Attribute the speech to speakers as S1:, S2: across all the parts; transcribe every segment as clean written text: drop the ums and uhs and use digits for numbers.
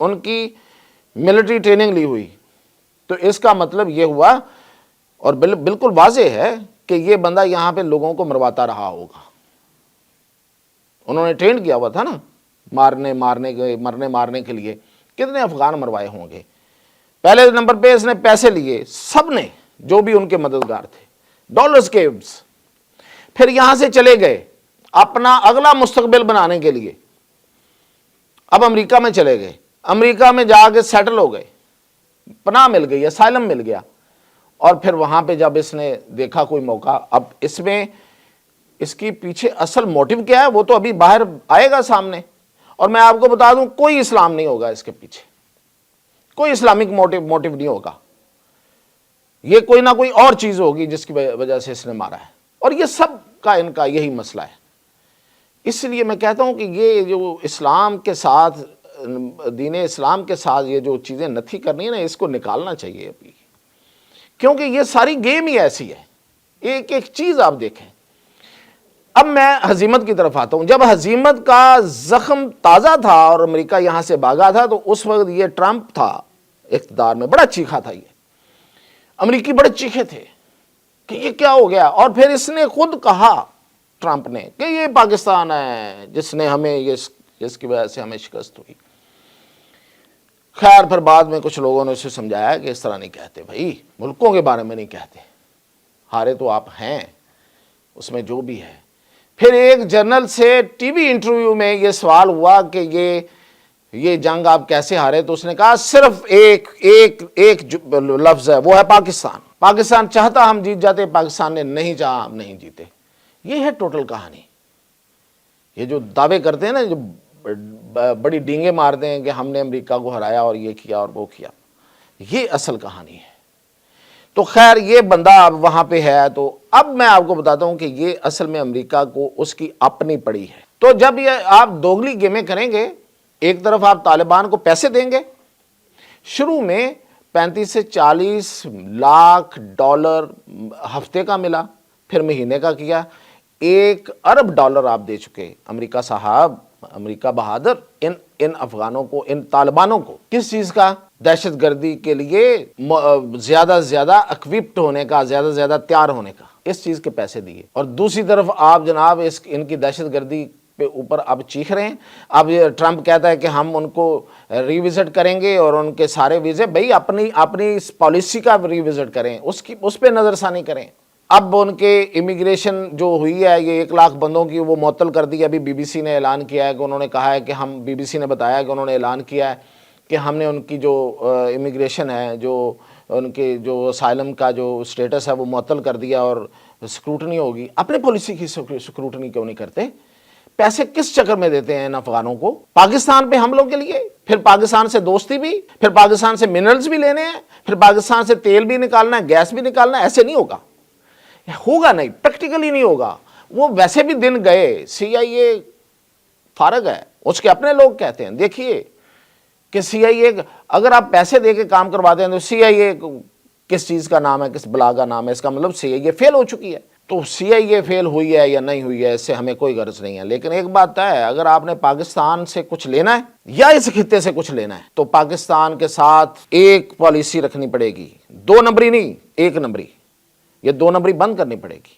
S1: ان کی military training لی ہوئی، تو اس کا مطلب یہ ہوا اور بالکل واضح ہے کہ یہ بندہ یہاں پہ لوگوں کو مرواتا رہا ہوگا. انہوں نے ٹرین کیا ہوا تھا نا مرنے کے لیے. کتنے افغان مروائے ہوں گے. پہلے نمبر پہ اس نے پیسے لیے، سب نے جو بھی ان کے مددگار تھے، ڈالرز کے عوض. پھر یہاں سے چلے گئے اپنا اگلا مستقبل بنانے کے لیے. اب امریکہ میں چلے گئے، امریکہ میں جا کے سیٹل ہو گئے، پناہ مل گئی، اسائلم مل گیا. اور پھر وہاں پہ جب اس نے دیکھا کوئی موقع، اب اس میں اس کی پیچھے اصل موٹیو کیا ہے وہ تو ابھی باہر آئے گا سامنے. اور میں آپ کو بتا دوں کوئی اسلام نہیں ہوگا اس کے پیچھے، کوئی اسلامک موٹیو نہیں ہوگا. یہ کوئی نہ کوئی اور چیز ہوگی جس کی وجہ سے اس نے مارا ہے. اور یہ سب کا ان کا یہی مسئلہ ہے. اس لیے میں کہتا ہوں کہ یہ جو اسلام کے ساتھ، دین اسلام کے ساتھ یہ جو چیزیں نتھی کرنی ہے نا، اس کو نکالنا چاہیے ابھی، کیونکہ یہ ساری گیم ہی ایسی ہے. ایک ایک چیز آپ دیکھیں. اب میں ہزیمت کی طرف آتا ہوں. جب ہزیمت کا زخم تازہ تھا اور امریکہ یہاں سے بھاگا تھا، تو اس وقت یہ ٹرمپ تھا اقتدار میں، بڑا چیخا تھا. یہ امریکی بڑے چیخے تھے کہ یہ کیا ہو گیا. اور پھر اس نے خود کہا، ٹرمپ نے، کہ یہ پاکستان ہے جس نے ہمیں جس کی وجہ سے ہمیں شکست ہوئی. خیر پھر بعد میں کچھ لوگوں نے اسے سمجھایا کہ اس طرح نہیں کہتے بھائی، ملکوں کے بارے میں نہیں کہتے، ہارے تو آپ ہیں اس میں جو بھی ہے. پھر ایک جرنل سے ٹی وی انٹرویو میں یہ سوال ہوا کہ یہ جنگ آپ کیسے ہارے، تو اس نے کہا صرف ایک لفظ ہے، وہ ہے پاکستان. پاکستان چاہتا ہم جیت جاتے، پاکستان نے نہیں چاہا ہم نہیں جیتے. یہ ہے ٹوٹل کہانی. یہ جو دعوے کرتے ہیں نا، جو بڑی ڈینگیں مارتے ہیں کہ ہم نے امریکہ کو ہرایا اور یہ کیا اور وہ کیا، یہ اصل کہانی ہے. تو خیر یہ بندہ اب وہاں پہ ہے. تو اب میں آپ کو بتاتا ہوں کہ یہ اصل میں امریکہ کو اس کی اپنی پڑی ہے. تو جب یہ آپ دوگلی گیمیں کریں گے، ایک طرف آپ طالبان کو پیسے دیں گے، شروع میں 35 سے 40 لاکھ ڈالر ہفتے کا ملا، پھر مہینے کا کیا، 1 ارب ڈالر آپ دے چکے. امریکہ صاحب، امریکہ بہادر، ان افغانوں کو، ان طالبانوں کو کس چیز کا؟ دہشت گردی کے لیے زیادہ سے زیادہ اکوپڈ ہونے کا، زیادہ سے زیادہ تیار ہونے کا، اس چیز کے پیسے دیے. اور دوسری طرف آپ جناب ان کی دہشت گردی پہ اوپر اب چیخ رہے ہیں. اب ٹرمپ کہتا ہے کہ ہم ان کو ریوزٹ کریں گے اور ان کے سارے ویزے، بھئی اپنی پالیسی کا ریوزٹ کریں، اس پہ نظر ثانی کریں. اب ان کے امیگریشن جو ہوئی ہے، یہ 1 لاکھ بندوں کی وہ معطل کر دی. ابھی بی بی سی نے اعلان کیا ہے کہ انہوں نے کہا ہے کہ بی بی سی نے بتایا کہ انہوں نے اعلان کیا ہے کہ ہم نے ان کی جو امیگریشن ہے، جو ان کے جو اسائلم کا جو سٹیٹس ہے وہ معطل کر دیا اور سکروٹنی ہوگی. اپنے پالیسی کی سکروٹنی کیوں نہیں کرتے؟ پیسے کس چکر میں دیتے ہیں ان افغانوں کو؟ پاکستان پہ حملوں کے لیے. پھر پاکستان سے دوستی بھی، پھر پاکستان سے منرلز بھی لینے ہیں، پھر پاکستان سے تیل بھی نکالنا ہے، گیس بھی نکالنا ہے. ایسے نہیں ہوگا نہیں، پریکٹیکلی نہیں ہوگا. وہ ویسے بھی دن گئے. سی آئی اے فارغ ہے، اس کے اپنے لوگ کہتے ہیں. دیکھیے کہ سی آئی اے اگر آپ پیسے دے کے کام کرواتے ہیں تو سی آئی اے کس چیز کا نام ہے، کس بلا کا نام ہے؟ اس کا مطلب سی آئی اے فیل ہو چکی ہے. تو سی آئی اے فیل ہوئی ہے یا نہیں ہوئی ہے، اس سے ہمیں کوئی غرض نہیں ہے. لیکن ایک بات ہے، اگر آپ نے پاکستان سے کچھ لینا ہے یا اس خطے سے کچھ لینا ہے تو پاکستان کے ساتھ ایک پالیسی رکھنی پڑے گی. 2 نمبری نہیں، 1 نمبری. یہ 2 نمبری بند کرنی پڑے گی.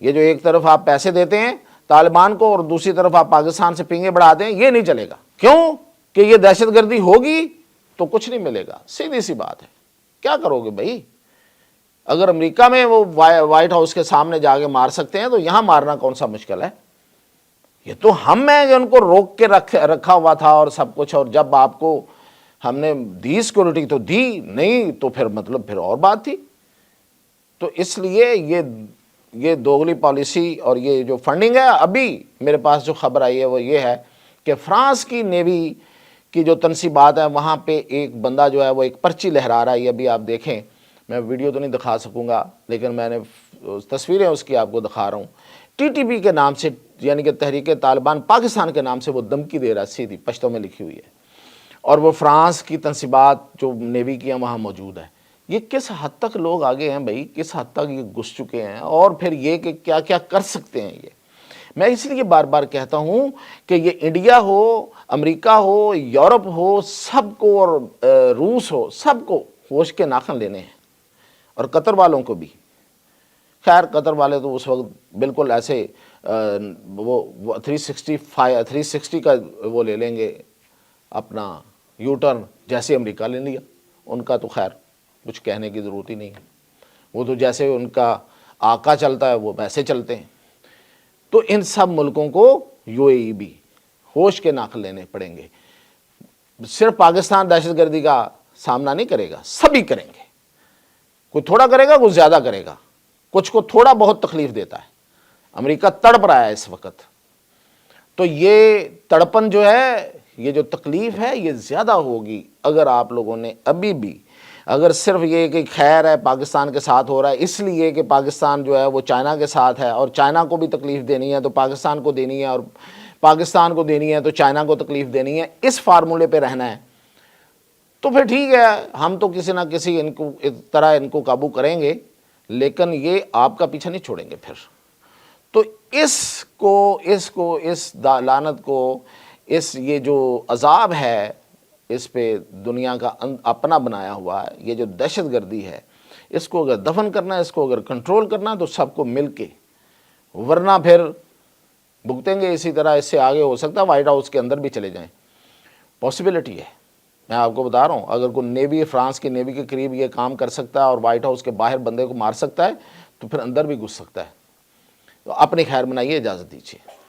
S1: یہ جو ایک طرف آپ پیسے دیتے ہیں طالبان کو اور دوسری طرف آپ پاکستان سے پنگے بڑھاتے ہیں، یہ نہیں چلے گا. کیوں؟ کہ یہ دہشت گردی ہوگی تو کچھ نہیں ملے گا. سیدھی سی بات ہے. کیا کرو گے بھائی؟ اگر امریکہ میں وہ وائٹ ہاؤس کے سامنے جا کے مار سکتے ہیں تو یہاں مارنا کون سا مشکل ہے؟ یہ تو ہم ہیں جو ان کو روک کے رکھا ہوا تھا اور سب کچھ. اور جب آپ کو ہم نے دی سیکورٹی تو دی نہیں، تو پھر مطلب پھر اور بات تھی. تو اس لیے یہ دوگلی پالیسی اور یہ جو فنڈنگ ہے، ابھی میرے پاس جو خبر آئی ہے وہ یہ ہے کہ فرانس کی نیوی کی جو تنصیبات ہیں وہاں پہ ایک بندہ جو ہے وہ ایک پرچی لہرا رہا ہے. ابھی آپ دیکھیں، میں ویڈیو تو نہیں دکھا سکوں گا لیکن میں نے تصویریں اس کی آپ کو دکھا رہا ہوں. ٹی ٹی پی کے نام سے، یعنی کہ تحریک طالبان پاکستان کے نام سے وہ دھمکی دے رہا ہے، سیدھی پشتوں میں لکھی ہوئی ہے. اور وہ فرانس کی تنصیبات جو نیوی کی ہیں وہاں موجود ہے. یہ کس حد تک لوگ آگے ہیں بھائی، کس حد تک یہ گھس چکے ہیں. اور پھر یہ کہ کیا کیا کر سکتے ہیں. یہ میں اس لیے بار بار کہتا ہوں کہ یہ انڈیا ہو، امریکہ ہو، یورپ ہو، سب کو، اور روس ہو، سب کو ہوش کے ناخن لینے ہیں، اور قطر والوں کو بھی۔ خیر قطر والے تو اس وقت بالکل ایسے وہ 360 کا وہ لے لیں گے اپنا یو ٹرن، جیسے امریکہ لے لیا۔ ان کا تو خیر کچھ کہنے کی ضرورت ہی نہیں ہے، وہ تو جیسے ان کا آقا چلتا ہے وہ ویسے چلتے ہیں۔ تو ان سب ملکوں کو یو اے ای بھی ہوش کے ناخن لینے پڑیں گے۔ صرف پاکستان دہشت گردی کا سامنا نہیں کرے گا، سبھی کریں گے۔ کوئی تھوڑا کرے گا، کوئی زیادہ کرے گا، کچھ کو تھوڑا بہت تکلیف دیتا ہے۔ امریکہ تڑپ رہا ہے اس وقت، تو یہ تڑپن جو ہے، یہ جو تکلیف ہے، یہ زیادہ ہوگی اگر آپ لوگوں نے ابھی بھی، اگر صرف یہ کہ خیر ہے پاکستان کے ساتھ ہو رہا ہے اس لیے کہ پاکستان جو ہے وہ چائنا کے ساتھ ہے، اور چائنا کو بھی تکلیف دینی ہے تو پاکستان کو دینی ہے، اور پاکستان کو دینی ہے تو چائنا کو تکلیف دینی ہے، اس فارمولے پہ رہنا ہے، تو پھر ٹھیک ہے، ہم تو کسی نہ کسی طرح ان کو قابو کریں گے، لیکن یہ آپ کا پیچھا نہیں چھوڑیں گے پھر۔ تو اس لعنت کو، یہ جو عذاب ہے اس پہ دنیا کا اپنا بنایا ہوا ہے، یہ جو دہشت گردی ہے، اس کو اگر دفن کرنا ہے، اس کو اگر کنٹرول کرنا ہے تو سب کو مل کے، ورنہ پھر بھگتیں گے اسی طرح۔ اس سے آگے ہو سکتا ہے وائٹ ہاؤس کے اندر بھی چلے جائیں، پاسبلٹی ہے۔ میں آپ کو بتا رہا ہوں، اگر کوئی نیوی، فرانس کی نیوی کے قریب یہ کام کر سکتا ہے اور وائٹ ہاؤس کے باہر بندے کو مار سکتا ہے، تو پھر اندر بھی گھس سکتا ہے۔ تو اپنی خیر بنائیے، اجازت دیجیے۔